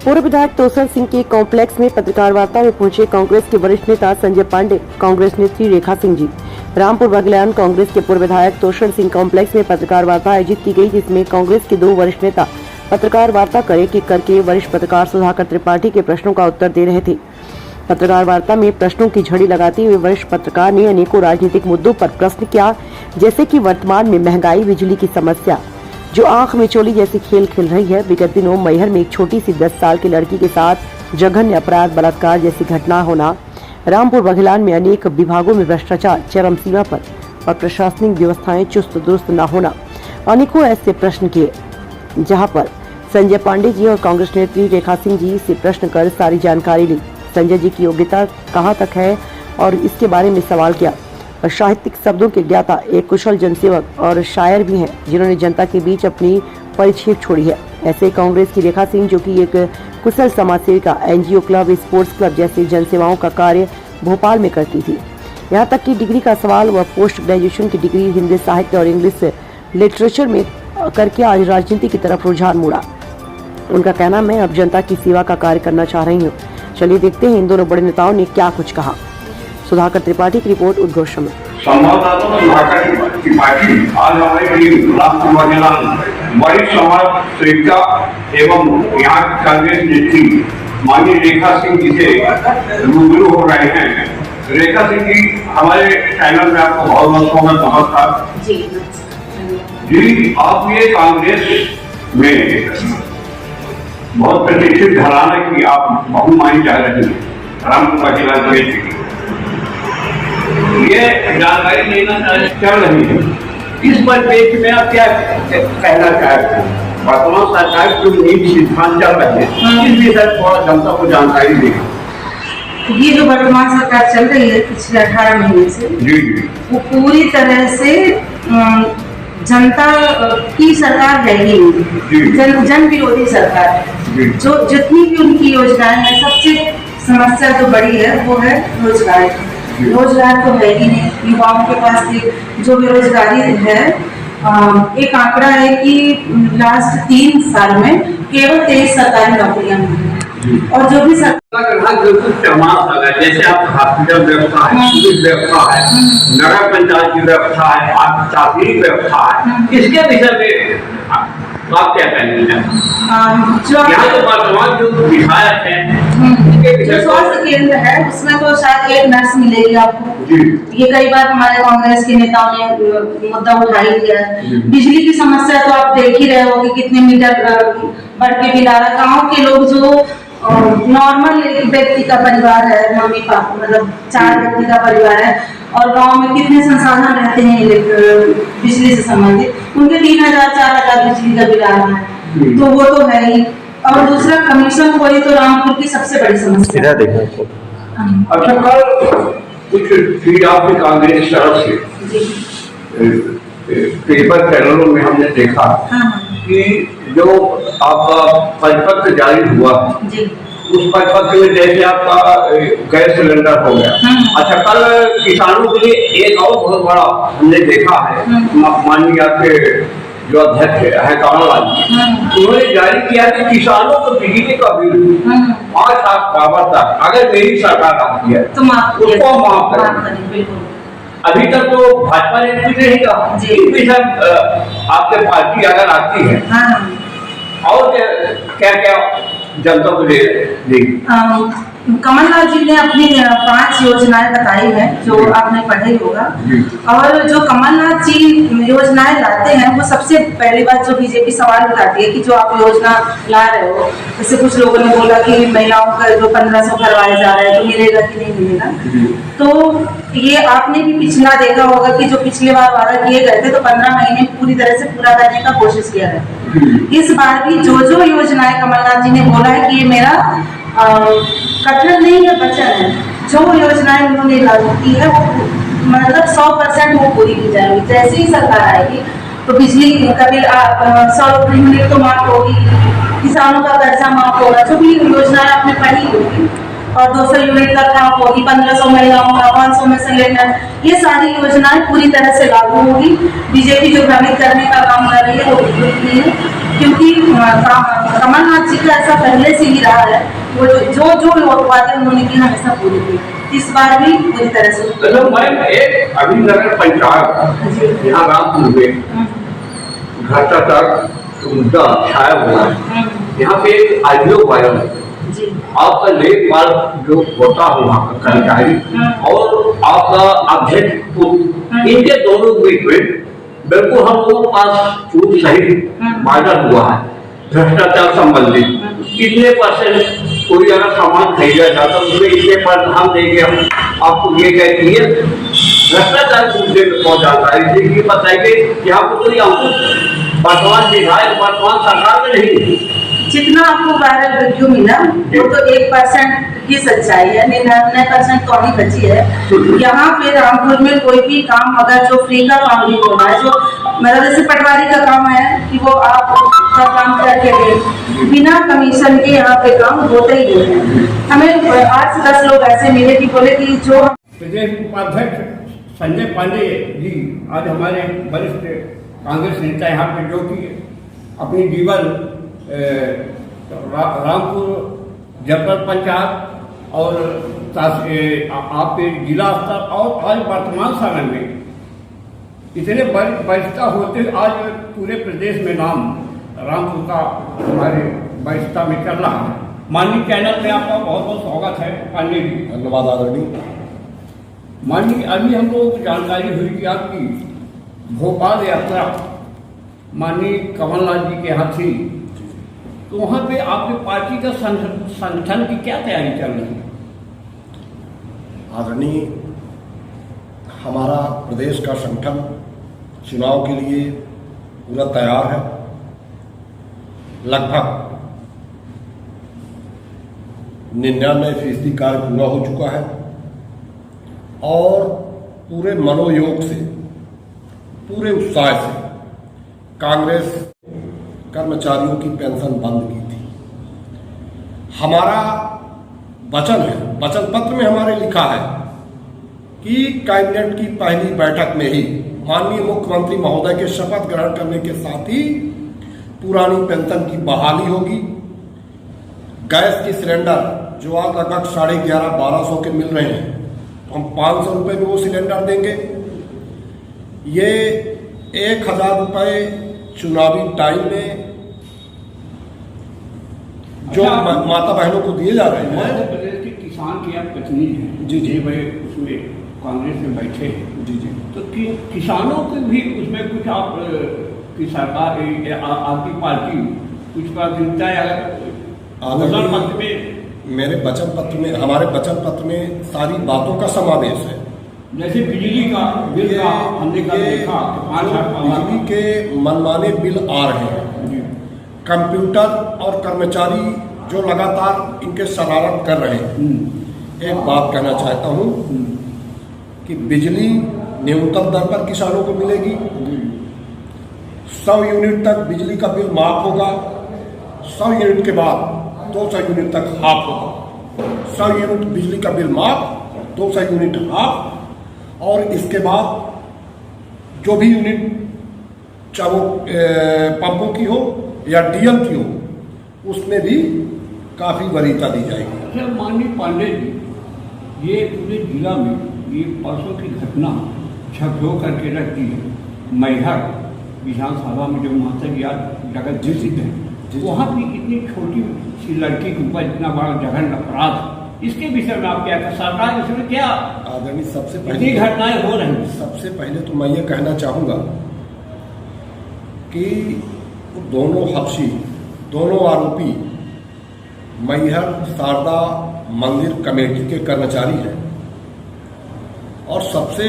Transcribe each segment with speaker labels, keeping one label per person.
Speaker 1: पूर्व विधायक तोषण सिंह के कॉम्प्लेक्स में पत्रकार वार्ता में पहुंचे कांग्रेस के वरिष्ठ नेता संजय पांडे, कांग्रेस नेत्री रेखा सिंह जी। रामपुर बघेलान कांग्रेस के पूर्व विधायक तोषण सिंह कॉम्प्लेक्स में पत्रकार वार्ता आयोजित की गई, जिसमें कांग्रेस के दो वरिष्ठ नेता पत्रकार वार्ता करके वरिष्ठ पत्रकार सुधाकर त्रिपाठी के प्रश्नों का उत्तर दे रहे थे। पत्रकार वार्ता में प्रश्नों की झड़ी लगाते हुए वरिष्ठ पत्रकार ने अनेकों राजनीतिक मुद्दों पर प्रश्न किया, जैसे कि वर्तमान में महंगाई, बिजली की समस्या जो आंख में चोली जैसी खेल खेल रही है। विगत दिनों मैहर में एक छोटी सी 10 साल की लड़की के साथ जघन्य अपराध, बलात्कार जैसी घटना होना, रामपुर बघेलान में अनेक विभागों में भ्रष्टाचार चरम सीमा पर और प्रशासनिक व्यवस्थाएं चुस्त दुरुस्त न होना, अनेकों ऐसे प्रश्न किए, जहां पर संजय पांडे जी और कांग्रेस नेत्री रेखा सिंह जी से प्रश्न कर सारी जानकारी ली। संजय जी की योग्यता कहां तक है और इसके बारे में सवाल किया। और साहित्यिक शब्दों के ज्ञाता, एक कुशल जनसेवक और शायर भी हैं, जिन्होंने जनता के बीच अपनी परिछेप छोड़ी है। ऐसे कांग्रेस की रेखा सिंह, जो कि एक कुशल समाज सेविका, एनजीओ क्लब, स्पोर्ट्स क्लब जैसे जनसेवाओं का कार्य भोपाल में करती थी। यहाँ तक कि डिग्री का सवाल व पोस्ट ग्रेजुएशन की डिग्री हिंदी साहित्य और इंग्लिश लिटरेचर में करके आज राजनीति की तरफ रुझान मोड़ा। उनका कहना, मैं अब जनता की सेवा का कार्य करना चाह रही हूँ। चलिए देखते हैं इन दोनों बड़े नेताओं ने क्या कुछ कहा। सुधाकर त्रिपाठी की रिपोर्ट, उद्घोष में।
Speaker 2: संवाददाता सुधाकर त्रिपाठी आज हमारे टीम रामपुर बघेलान वरिष्ठ समाज सेविका एवं यहाँ की कांग्रेस नेत्री माननीय रेखा सिंह जी से रूबरू हो रहे हैं। रेखा सिंह जी, हमारे चैनल में आपको बहुत बहुत स्वागत। नमस्कार जी। आप ये कांग्रेस में बहुत प्रतीक्षित घराना की आप बहुमानी चाह रहे हैं रामपुर बघेलान के, ये जानकारी लेना चल रही है। इस परिप्रेक्ष्य में आप क्या कहना चाहते हैं? वर्तमान सरकार जो नीति सिद्धांत चल रहे हैं, इस विषय थोड़ा जनता को जानकारी दें।
Speaker 3: ये जो वर्तमान सरकार चल रही है पिछले 18 महीने से,
Speaker 2: जी, वो
Speaker 3: पूरी तरह से जनता की सरकार है ही नहीं, जन विरोधी सरकार है। जो जितनी भी उनकी योजनाएं हैं, सबसे समस्या जो बड़ी है वो है रोजगार। रोजगार तो है ही नहीं, युवाओं के पास जो बेरोजगारी है, एक आंकड़ा है कि लास्ट 3 साल में केवल 23 सरकारी नौकरियां मिली और जो भी
Speaker 2: जैसे आप हॉस्पिटल व्यवस्था है, पुलिस व्यवस्था है, नगर पंचायत की व्यवस्था है, प्रशासनिक व्यवस्था है, इसके विषय में आप क्या कहेंगे? यहाँ तो वर्तमान जो विधायक है,
Speaker 3: जो स्वास्थ्य केंद्र है उसमें तो शायद एक नर्स मिलेगी आपको। ये कई बार हमारे कांग्रेस के नेताओं ने मुद्दा उठाई दिया है। बिजली की समस्या तो आप देख ही रहे हो कि कितने मीटर बढ़ के बिल आ रहा। गाँव के लोग जो नॉर्मल एक व्यक्ति का परिवार है, मम्मी पापा मतलब 4 व्यक्ति का परिवार है, और गांव में कितने संसाधन रहते हैं बिजली से संबंधित, उनके 3000-4000 बिजली का बिल आ रहा है, तो वो तो है ही। और दूसरा कमीशन खोरी तो रामपुर की सबसे बड़ी समस्या है।
Speaker 2: अच्छा, कल कुछ फीड आपकी कांग्रेस तरफ से पेपर चैनलों में हमने देखा कि जो आपका परिपत्र जारी हुआ, उस परिपत्र में जैसे आपका गैस सिलेंडर हो गया। अच्छा, कल किसानों के लिए एक और बहुत बड़ा हमने देखा है, माननीय आपके जो अध्यक्ष है कमलनाथ जी, उन्होंने जारी किया कि किसानों को बिजली का बिल 5 लाख पावर तक अगर मेरी सरकार आती है तो उसको माफ करें। अभी तक तो भाजपा ने कुछ नहीं कहा। आपके पार्टी अगर आती है और क्या क्या जनता को देगी?
Speaker 3: कमलनाथ जी ने अपनी 5 योजनाएं बताई हैं, जो आपने पढ़ी होगा। और जो कमलनाथ जी योजनाएं लाते हैं, वो सबसे पहली बात जो बीजेपी सवाल उठाती है कि जो आप योजना ला रहे हो, जैसे कुछ लोगों ने बोला कि महिलाओं का जो 1500 करवाया जा रहा है तो मिलेगा कि नहीं मिलेगा। तो ये आपने भी पिछला देखा होगा कि जो पिछले बार वादा किए गए थे तो 15 महीने पूरी तरह से पूरा करने का कोशिश किया है। इस बार भी जो योजनाएं कमलनाथ जी ने बोला है कि ये मेरा कठिन नहीं है, वचन है, जो योजनाएं उन्होंने लागू की है वो मतलब 100% वो पूरी की जाएगी। जैसे ही सरकार आएगी तो बिजली का बिल 100 यूनिट तो माफ होगी, किसानों का कर्जा माफ होगा, जो भी योजनाएं आपने पढ़ी होगी, और 200 यूनिट तक माफ होगी, 1500 महिलाओं का, 500 में सिलेंडर, ये सारी योजनाएं पूरी तरह से लागू होगी। बीजेपी जो भ्रमित करने का काम कर रही है वो बिल्कुल नहीं है। क्योंकि कमलनाथ जी का ऐसा पहले से ही रहा है, वो जो वादे उन्होंने किए हमेशा पूरे किए, इस बार भी पूरी तरह से।
Speaker 2: मतलब मैं एक अभी नगर पंचायत यहाँ रामपुर में भ्रष्टाचार मुद्दा छाया हुआ है, यहाँ पे एक आयोग आया है, आपका लेखपाल जो होता है वहाँ का कर्मचारी और आपका अध्यक्ष, इनके दोनों बीच में बिल्कुल हम लोगों के पास छूट सही वायदा हुआ है भ्रष्टाचार संबंधित। कितने परसेंट कोई अगर सामान खरीदा जाता है उसमें इतने पर हम देंगे, हम आपको ये कहती है भ्रष्टाचार मुद्दे में पहुंच जाता है। इसलिए बताइए कि आपको तो वर्तमान विधायक वर्तमान सरकार में नहीं,
Speaker 3: जितना आपको वायरल वीडियो मिला वो तो 1% की सच्चाई है, 99% तो अभी बची है। यहाँ पे रामपुर में कोई भी काम अगर जो फ्री का काम नहीं हो रहा है, जो मतलब जैसे पटवारी का काम है कि वो आप का काम करके दे, बिना कमीशन के यहाँ पे काम होते ही होते हैं। हमें 8 से 10 लोग ऐसे मिले कि बोले कि जो
Speaker 4: प्रदेश उपाध्यक्ष संजय पांडे जी आज हमारे वरिष्ठ कांग्रेस नेता यहाँ पे जो कि अपनी जीवन रामपुर जनपद पंचायत और आपके जिला स्तर और आज वर्तमान समय में इतने वरिष्ठता होते आज पूरे प्रदेश में नाम रामपुर का हमारे वरिष्ठता में चल रहा है। माननीय चैनल में आपका बहुत बहुत स्वागत है पांडे जी।
Speaker 5: धन्यवाद आदरणीय।
Speaker 4: माननीय अभी हम लोगों को जानकारी हुई कि आपकी भोपाल यात्रा माननीय कमलनाथ जी के यहाँ थी, तो वहाँ पे आपकी पार्टी का संगठन की क्या तैयारी चल रही है?
Speaker 5: आदरणीय, हमारा प्रदेश का संगठन चुनाव के लिए पूरा तैयार है। लगभग 99% कार्य पूरा हो चुका है और पूरे मनोयोग से, पूरे उत्साह से कांग्रेस कर्मचारियों की पेंशन बंद की थी। हमारा वचन है, वचन पत्र में हमारे लिखा है कि कैबिनेट की पहली बैठक में ही माननीय मुख्यमंत्री महोदय के शपथ ग्रहण करने के साथ ही पुरानी पेंशन की बहाली होगी। गैस की सिलेंडर जो आज लगभग 11,500-1200 के मिल रहे हैं, तो हम 500 रुपये में वो सिलेंडर देंगे। ये 1,000 रुपये चुनावी टाइम में जो माता बहनों को दिए जा रहे हैं।
Speaker 4: मध्य प्रदेश के किसान की आप प्रतिनिधि हैं
Speaker 5: जी जी
Speaker 4: भाई, उसमें कांग्रेस में बैठे हैं
Speaker 5: जी जी,
Speaker 4: तो किसानों के भी उसमें कुछ आप की सरकार आपकी पार्टी कुछ प्राथमिकता या घोषणा पत्र में,
Speaker 5: मेरे वचन पत्र में, हमारे वचन पत्र में सारी बातों का समावेश है।
Speaker 4: जैसे बिजली का बिल का हमने कल देखा,
Speaker 5: बिजली के मनमाने बिल आ रहे हैं, कंप्यूटर और कर्मचारी जो लगातार इनके शरारत कर रहे हैं। एक बात कहना चाहता हूं कि बिजली न्यूनतम दर पर किसानों को मिलेगी। 100 यूनिट तक बिजली का बिल माफ होगा, 100 यूनिट के बाद 200 यूनिट तक हाफ होगा। 100 यूनिट बिजली का बिल माफ, 200 यूनिट हाफ, और इसके बाद जो भी यूनिट चाहे वो पंपों की हो या डीएल की हो, उसमें भी काफी वरीयता दी जाएगी।
Speaker 4: अच्छा माननीय पांडे जी, ये पूरे जिला में ये परसों की घटना झकझो करके रखती है। मैहर विधानसभा में जो माता जी आज जगत प्रसिद्ध है, वहाँ की इतनी छोटी सी लड़की के ऊपर इतना बड़ा जघन्य अपराध, इसके विषय में आप क्या कहते हैं? सरकार इसमें क्या
Speaker 5: आदरणीय, सबसे
Speaker 4: पहले घटनाएं हो रही हैं।
Speaker 5: सबसे पहले तो मैं ये कहना चाहूँगा कि दोनों हफ्सी, दोनों आरोपी मैहर शारदा मंदिर कमेटी के कर्मचारी हैं और सबसे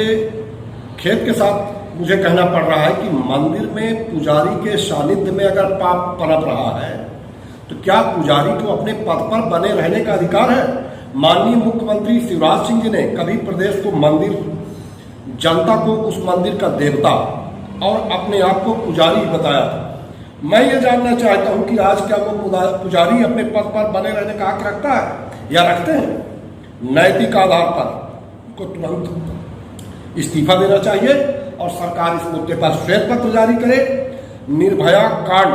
Speaker 5: खेद के साथ मुझे कहना पड़ रहा है कि मंदिर में पुजारी के सानिध्य में अगर पाप पनप रहा है तो क्या पुजारी को अपने पद पर बने रहने का अधिकार है? माननीय मुख्यमंत्री शिवराज सिंह जी ने कभी प्रदेश को मंदिर, जनता को उस मंदिर का देवता और अपने आप को पुजारी बताया था। मैं ये जानना चाहता हूं कि आज क्या वो पुजारी अपने पद पर बने रहने का हक रखता है या रखते हैं? नैतिक आधार पर उनको तुरंत इस्तीफा देना चाहिए और सरकार इस मुद्दे पर श्वेत पत्र जारी करे। निर्भया कांड